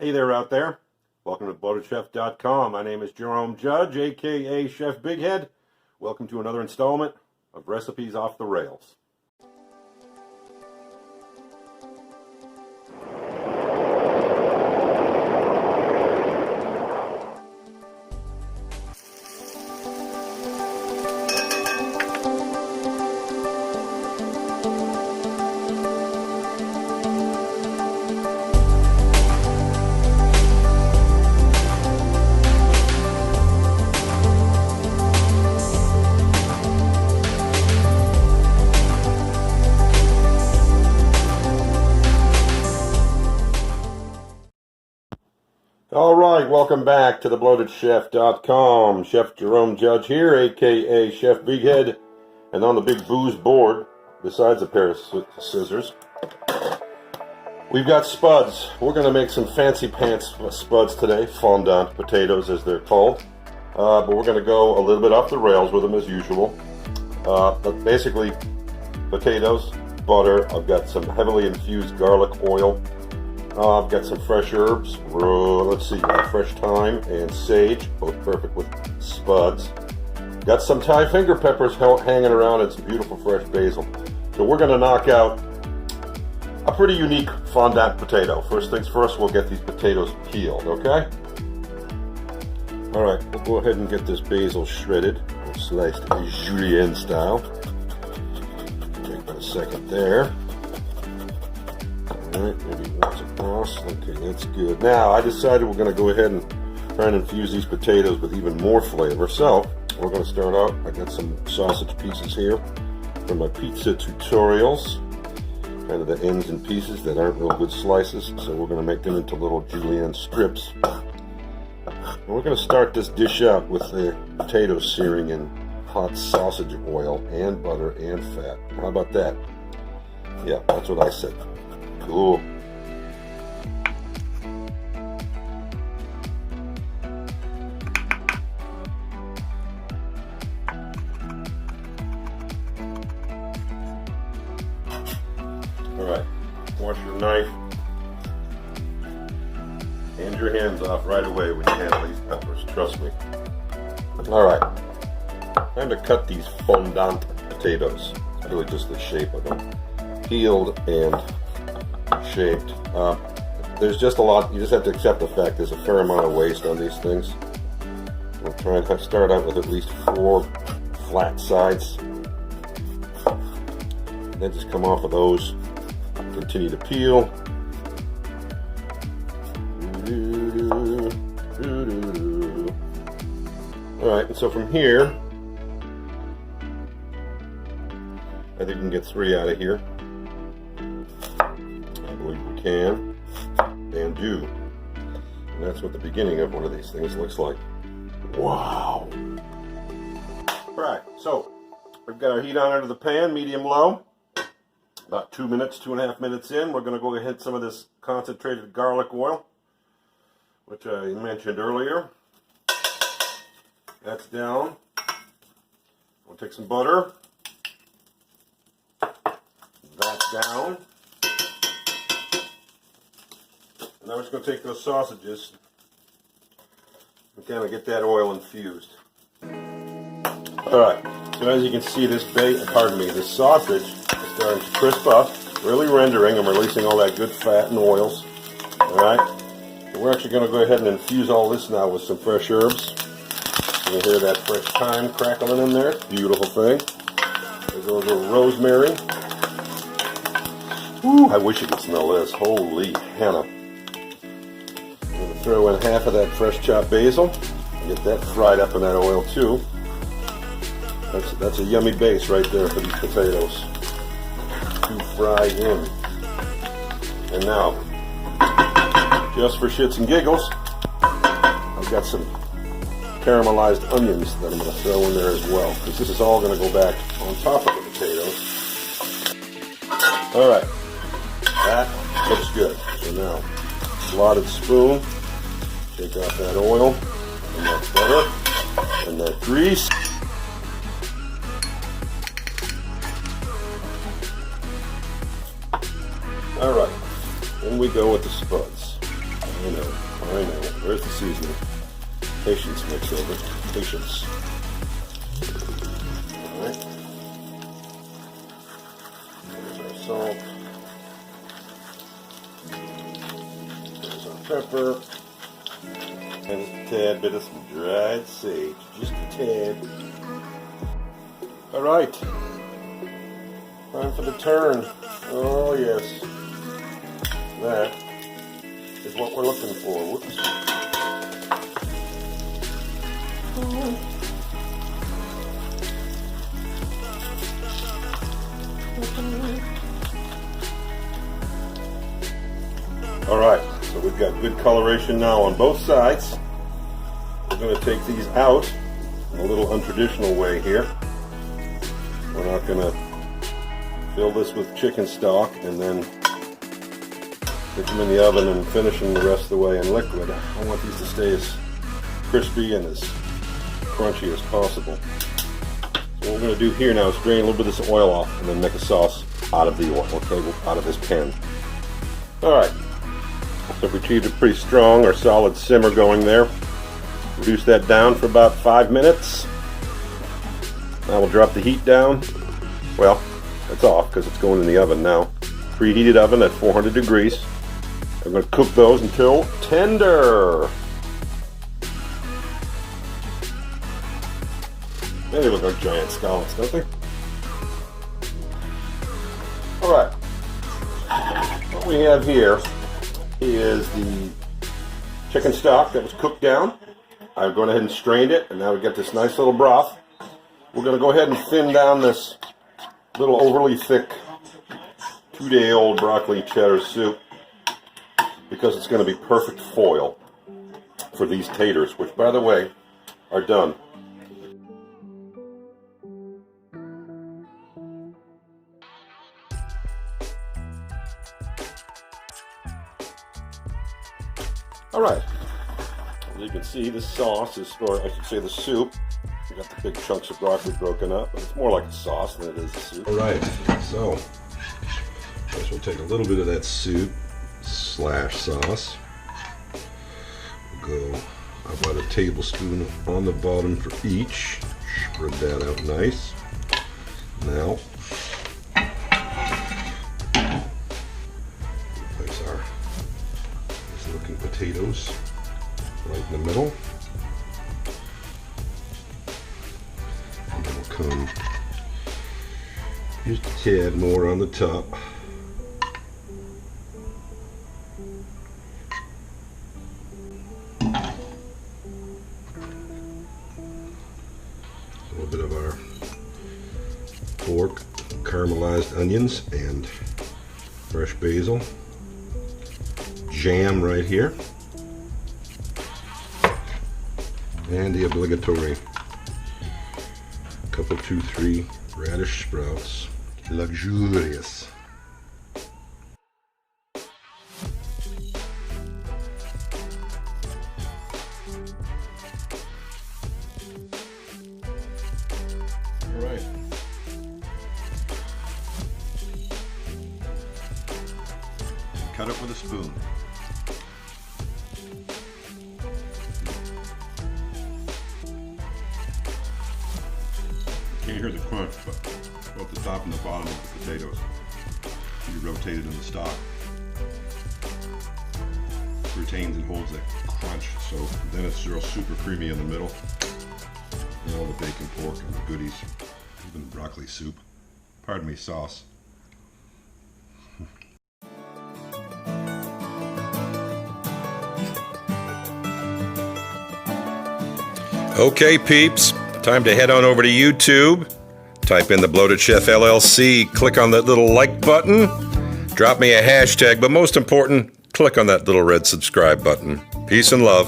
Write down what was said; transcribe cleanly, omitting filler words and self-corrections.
Hey there out there. Welcome to BloatedChef.com. My name is Jerome Judge, aka Chef Big Head. Welcome to another installment of Recipes Off the Rails. All right, welcome back to the BloatedChef.com. Chef Jerome Judge here, aka Chef Big Head, and on the big booze board, besides a pair of scissors, we've got spuds. We're going to make some fancy pants spuds today, fondant potatoes as they're called, but we're going to go a little bit off the rails with them as usual. But basically, potatoes, butter. I've got some heavily infused garlic oil. I've got some fresh herbs, let's see, fresh thyme and sage, both perfect with spuds. Got some Thai finger peppers hanging around and some beautiful fresh basil. So we're going to knock out a pretty unique fondant potato. First things first, we'll get these potatoes peeled, okay? Alright, we'll go ahead and get this basil shredded, or sliced julienne style. Take about a second there. Alright, maybe once across. Okay, that's good. Now, I decided we're going to go ahead and try and infuse these potatoes with even more flavor. So, we're going to start out. I got some sausage pieces here from my pizza tutorials. Kind of the ends and pieces that aren't real good slices. So, we're going to make them into little julienne strips. And we're going to start this dish out with the potatoes searing in hot sausage oil and butter and fat. How about that? Yeah, that's what I said. Cool. Alright, wash your knife and your hands off right away when you handle these peppers, trust me. Alright, time to cut these fondant potatoes. It's really just the shape of them. Peeled and shaped. There's just a lot, you just have to accept the fact there's a fair amount of waste on these things. We'll try and start out with at least 4 flat sides. And then just come off of those, continue to peel. Alright, and so from here, I think we can get 3 out of here. We can and do, and that's what the beginning of one of these things looks like. Wow. Alright, so we've got our heat on under the pan, medium low. About 2 minutes, 2.5 minutes in, we're going to go ahead some of this concentrated garlic oil, which I mentioned earlier. That's down. We'll take some butter. That's down. And now we're just going to take those sausages and kind of get that oil infused. Alright, so as you can see, this sausage is starting to crisp up, really rendering and releasing all that good fat and oils. Alright, so we're actually going to go ahead and infuse all this now with some fresh herbs. You can hear that fresh thyme crackling in there. Beautiful thing. There's a little rosemary. Ooh, I wish you could smell this. Holy Hannah. I'm going to throw in half of that fresh chopped basil and get that fried up in that oil too. That's a yummy base right there for these potatoes to fry in. And now, just for shits and giggles, I've got some caramelized onions that I'm going to throw in there as well, because this is all going to go back on top of the potatoes. Alright, that looks good. So now, slotted spoon, take off that oil, and that butter, and that grease. Alright, in we go with the spuds. I know. seasoning. Patience mix over. Patience. Alright. There's our salt. There's our pepper. And a tad bit of some dried sage. Just a tad. Alright. Time for the turn. Oh yes. That is what we're looking for. Whoops. Alright, so we've got good coloration now on both sides. We're going to take these out in a little untraditional way here. We're not going to fill this with chicken stock and then stick them in the oven and finish them the rest of the way in liquid. I want these to stay as crispy and as crunchy as possible. So what we're going to do here now is drain a little bit of this oil off and then make a sauce out of the oil, okay, out of this pan. Alright, so we achieved a pretty strong or solid simmer going there. Reduce that down for about 5 minutes. Now we'll drop the heat down. Well, it's off because it's going in the oven now. Preheated oven at 400 degrees. I'm going to cook those until tender. They look like giant scallops, don't they? Alright. What we have here is the chicken stock that was cooked down. I've gone ahead and strained it, and now we've got this nice little broth. We're going to go ahead and thin down this little overly thick 2-day-old broccoli cheddar soup because it's going to be perfect foil for these taters, which, by the way, are done. Alright, as you can see, this sauce is, or I should say the soup, we got the big chunks of broccoli broken up, but it's more like a sauce than it is a soup. Alright, so first we'll take a little bit of that soup slash sauce. We'll go about a tablespoon on the bottom for each. Spread that out nice. Now, place our nice looking potatoes right in the middle. And then we'll come just a tad more on the top. A little bit of our pork, caramelized onions, and fresh basil. Jam right here. And the obligatory couple, 2, 3 radish sprouts. Luxurious. Alright. Cut it with a spoon. Can't hear the crunch, but both the top and the bottom of the potatoes. You rotate it in the stock. Retains and holds that crunch, so then it's real super creamy in the middle. And all the bacon, pork, and the goodies. Even the broccoli soup. Pardon me, sauce. Okay, peeps. Time to head on over to YouTube, type in the Bloated Chef LLC, click on that little like button, drop me a hashtag, but most important, click on that little red subscribe button. Peace and love.